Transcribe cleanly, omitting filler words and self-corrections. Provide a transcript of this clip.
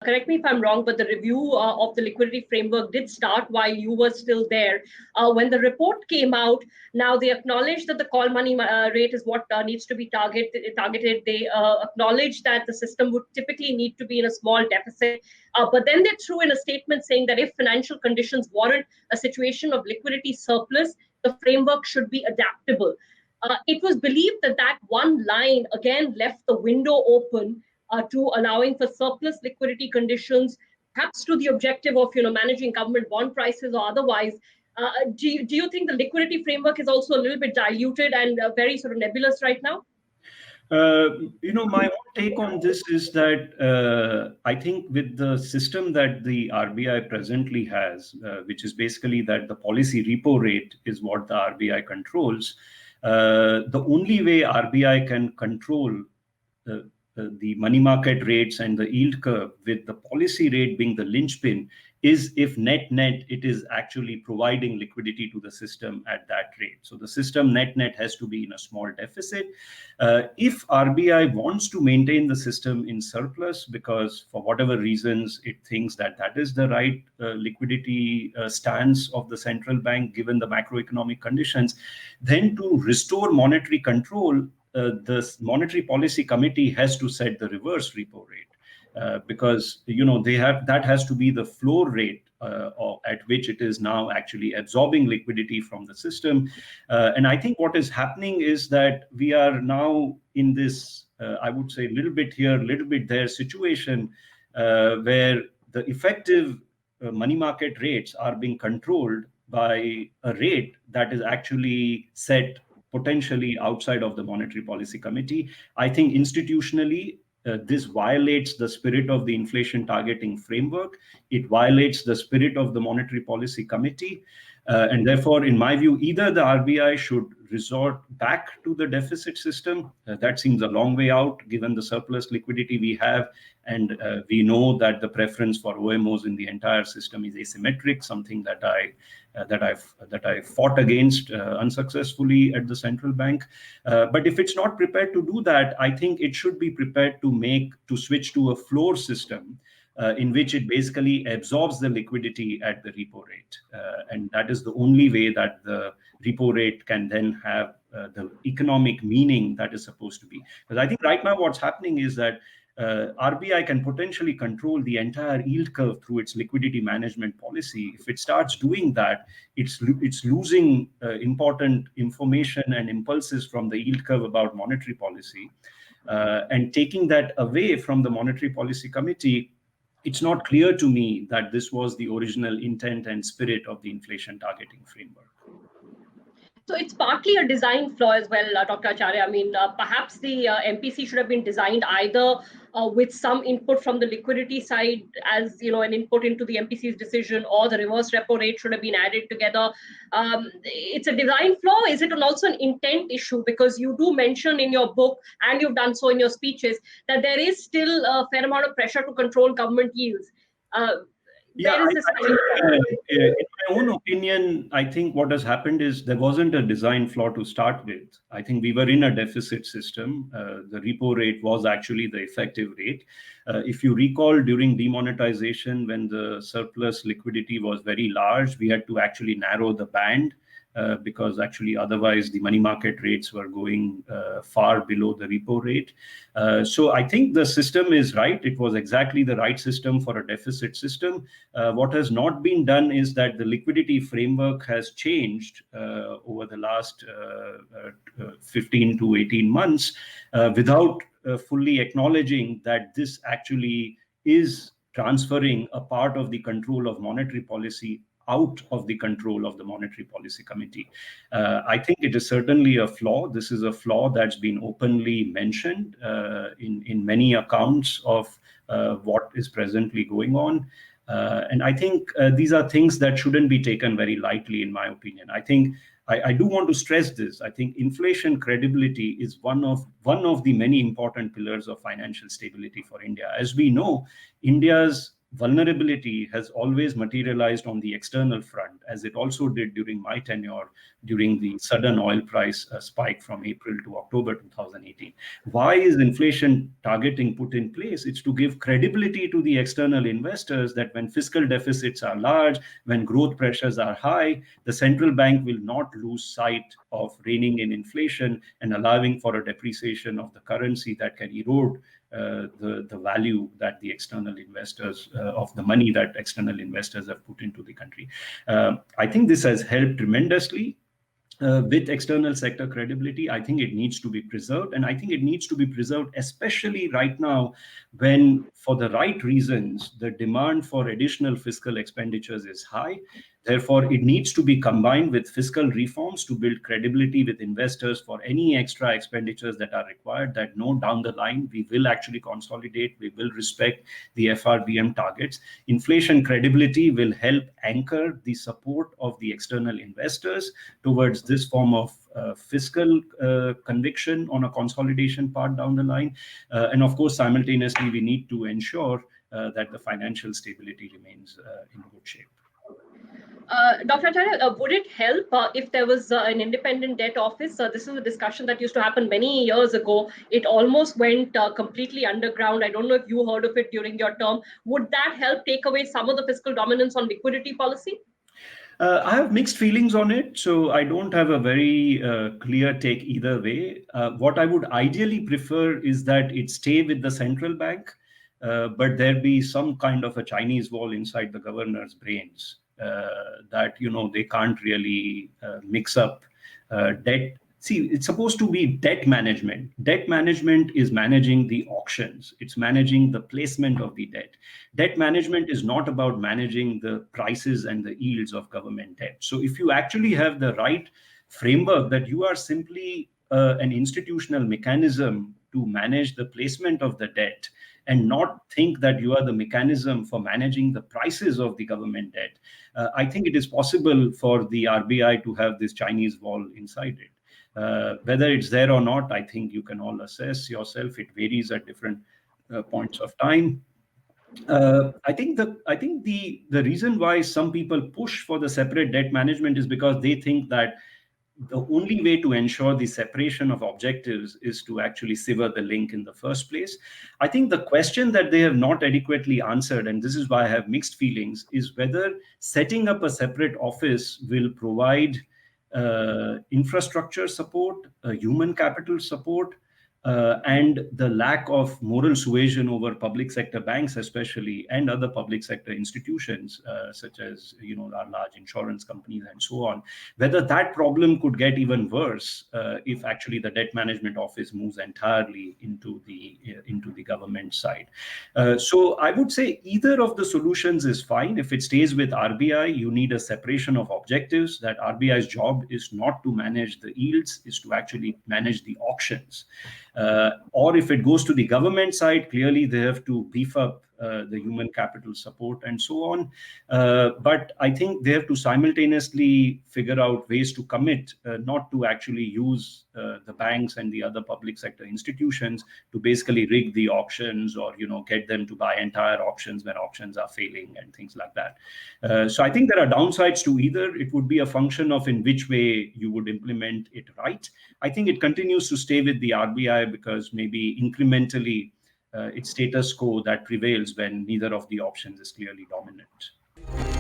correct me if I'm wrong, but the review of the liquidity framework did start while you were still there. When the report came out, now they acknowledge that the call money rate is what needs to be targeted. They acknowledge that the system would typically need to be in a small deficit. But then they threw in a statement saying that if financial conditions warrant a situation of liquidity surplus, the framework should be adaptable. It was believed that that one line again left the window open to allowing for surplus liquidity conditions, perhaps to the objective of managing government bond prices or otherwise. Do you think the liquidity framework is also a little bit diluted and very sort of nebulous right now? My own take on this is that I think with the system that the RBI presently has, which is basically that the policy repo rate is what the RBI controls, the only way RBI can control the money market rates and the yield curve, with the policy rate being the linchpin, is if net it is actually providing liquidity to the system at that rate. So the system net has to be in a small deficit. If RBI wants to maintain the system in surplus because for whatever reasons it thinks that that is the right liquidity stance of the central bank given the macroeconomic conditions, then to restore monetary control, the Monetary Policy Committee has to set the reverse repo rate. Because that has to be the floor rate at which it is now actually absorbing liquidity from the system. And I think what is happening is that we are now in this, I would say, little bit here, little bit there situation where the effective money market rates are being controlled by a rate that is actually set potentially outside of the Monetary Policy Committee. I think institutionally, this violates the spirit of the inflation targeting framework. It violates the spirit of the Monetary Policy Committee. And therefore, in my view, either the RBI should resort back to the deficit system. That seems a long way out, given the surplus liquidity we have. And we know that the preference for OMOs in the entire system is asymmetric, something that I fought against unsuccessfully at the central bank. But if it's not prepared to do that, I think it should be prepared to switch to a floor system in which it basically absorbs the liquidity at the repo rate. And that is the only way that the repo rate can then have the economic meaning that is supposed to be. Because I think right now what's happening is that RBI can potentially control the entire yield curve through its liquidity management policy. If it starts doing that, it's losing important information and impulses from the yield curve about monetary policy. And taking that away from the Monetary Policy Committee, it's not clear to me that this was the original intent and spirit of the inflation targeting framework. So it's partly a design flaw as well, Dr. Acharya. I mean, perhaps the MPC should have been designed either with some input from the liquidity side as an input into the MPC's decision, or the reverse repo rate should have been added together. It's a design flaw. Is it also an intent issue? Because you do mention in your book, and you've done so in your speeches, that there is still a fair amount of pressure to control government yields. In my own opinion, I think what has happened is there wasn't a design flaw to start with. I think we were in a deficit system. The repo rate was actually the effective rate. If you recall, during demonetization, when the surplus liquidity was very large, we had to actually narrow the band because actually otherwise the money market rates were going far below the repo rate. So I think the system is right. It was exactly the right system for a deficit system. What has not been done is that the liquidity framework has changed over the last 15 to 18 months without fully acknowledging that this actually is transferring a part of the control of monetary policy out of the control of the Monetary Policy Committee. I think it is certainly a flaw. This is a flaw that's been openly mentioned in many accounts of what is presently going on. And I think these are things that shouldn't be taken very lightly, in my opinion. I think I do want to stress this. I think inflation credibility is one of the many important pillars of financial stability for India. As we know, India's vulnerability has always materialized on the external front, as it also did during my tenure during the sudden oil price spike from April to October 2018. Why is inflation targeting put in place? It's to give credibility to the external investors that when fiscal deficits are large, when growth pressures are high, the central bank will not lose sight of reining in inflation and allowing for a depreciation of the currency that can erode the value that the external investors of the money that external investors have put into the country. I think this has helped tremendously. With external sector credibility, I think it needs to be preserved. And I think it needs to be preserved, especially right now, when, for the right reasons, the demand for additional fiscal expenditures is high. Therefore, it needs to be combined with fiscal reforms to build credibility with investors for any extra expenditures that are required, that no, down the line, we will actually consolidate, we will respect the FRBM targets. Inflation credibility will help anchor the support of the external investors towards this form of fiscal conviction on a consolidation part down the line. And of course, simultaneously, we need to ensure that the financial stability remains in good shape. Dr. Acharya, would it help if there was an independent debt office? This is a discussion that used to happen many years ago. It almost went completely underground. I don't know if you heard of it during your term. Would that help take away some of the fiscal dominance on liquidity policy? I have mixed feelings on it, so I don't have a very clear take either way. What I would ideally prefer is that it stay with the central bank, but there be some kind of a Chinese wall inside the governor's brains that, they can't really mix up debt. See, it's supposed to be debt management. Debt management is managing the auctions. It's managing the placement of the debt. Debt management is not about managing the prices and the yields of government debt. So if you actually have the right framework that you are simply an institutional mechanism to manage the placement of the debt and not think that you are the mechanism for managing the prices of the government debt, I think it is possible for the RBI to have this Chinese wall inside it. Whether it's there or not, I think you can all assess yourself. It varies at different points of time. I think the reason why some people push for the separate debt management is because they think that the only way to ensure the separation of objectives is to actually sever the link in the first place. I think the question that they have not adequately answered, and this is why I have mixed feelings, is whether setting up a separate office will provide infrastructure support, human capital support, and the lack of moral suasion over public sector banks, especially, and other public sector institutions, such as our large insurance companies and so on, whether that problem could get even worse if actually the debt management office moves entirely into the government side. So I would say either of the solutions is fine. If it stays with RBI, you need a separation of objectives, that RBI's job is not to manage the yields, is to actually manage the auctions. Or if it goes to the government side, clearly they have to beef up the human capital support and so on. But I think they have to simultaneously figure out ways to commit, not to actually use the banks and the other public sector institutions to basically rig the auctions or get them to buy entire auctions when auctions are failing and things like that. So I think there are downsides to either. It would be a function of in which way you would implement it right. I think it continues to stay with the RBI because maybe incrementally it's status quo that prevails when neither of the options is clearly dominant.